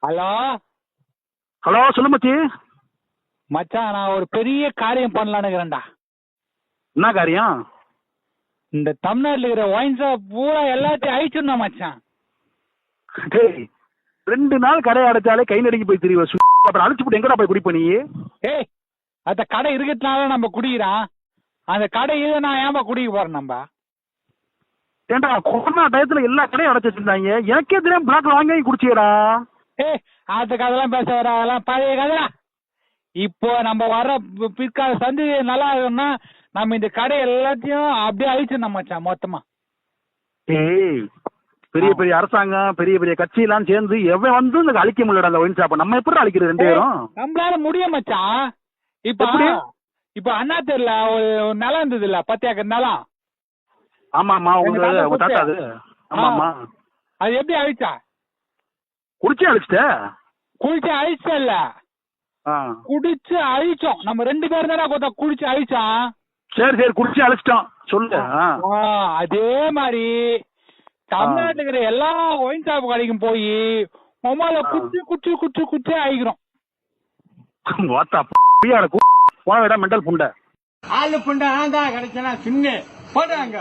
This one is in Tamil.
ஹலோ ஹலோ, சொல்லு மச்சி. மச்சான், நான் ஒரு பெரிய காரியம் பண்ணலான்னு இருக்கிறேன்டா. என்ன காரியம்? இந்த தமிழ்நாட்டில் இருக்கிற ஒயின் ஷாப் பூரா எல்லாத்தையும் அழிச்சிடணும் மச்சான். டேய், 2 நாள் கடை அடைச்சாலே கை நடுங்கி போய் தெரியவ. அப்புறம் அழிச்சு போட்டு எங்கடா போய் குடிப்ப நீ? ஏய், அந்த கடை இருக்கிறதுனால நம்ம குடிக்கிறோம். அந்த கடை இதை நான் ஏமா குடிக்க போறேன் நம்ம? ஏன்டா கொரோனா டயத்துல எல்லா கடையும் அடைச்சு வச்சிருந்தாங்க, எனக்கே தெரியாம பிளாக்ல வாங்கி குடிச்சியடா. ஏய், அந்த கதைலாம் பேச வர, அதெல்லாம் பழைய கதை. இப்போ நம்ம வர பிற்கால சந்தி நல்லா இருக்கும்னா நம்ம இந்த கடை எல்லாத்தையும் அப்படியே அழிச்சிடணும் மச்சான் மொத்தமா. ஏய், பெரிய பெரிய அரசாங்கம், பெரிய பெரிய கட்சி எல்லாம் சேர்ந்து எவன் வந்து இந்த அழிக்க முடியலடா அந்த ஒயின் ஷாப்பை. நம்ம எப்படி அழிக்கிறது 2 பேரும்? நம்மளால முடியும் மச்சான். இப்ப அண்ணா தெரியல, ஒரு நிலம் இருந்தது இல்ல, 10 ஏக்கர் நிலம். ஆமாமா, உங்க தாத்தா அது. ஆமாமா, அது எப்படி அழிச்சா? குடிச்சு அழிச்சிட்ட? குளிச்சு அழிச்ச இல்ல, குடிச்சு அழிச்சோம். நம்ம 2 பேரும் தானே குடிச்சு அழிச்சோம். சரி சரி, குடிச்சு அழிச்சிட்டோம், சொல்லு. அதே மாதிரி தமிழ்நாட்டுல இருக்கிற எல்லா ஒயின் ஷாப் கடைக்கும் போய் மொமால குச்சி குச்சி குச்சி குச்சி அழிக்கிறோம். போன விட மெண்டல் புண்டை ஆளு புண்டை ஆந்தா கிடைச்சனா சின்ன போட்டாங்க.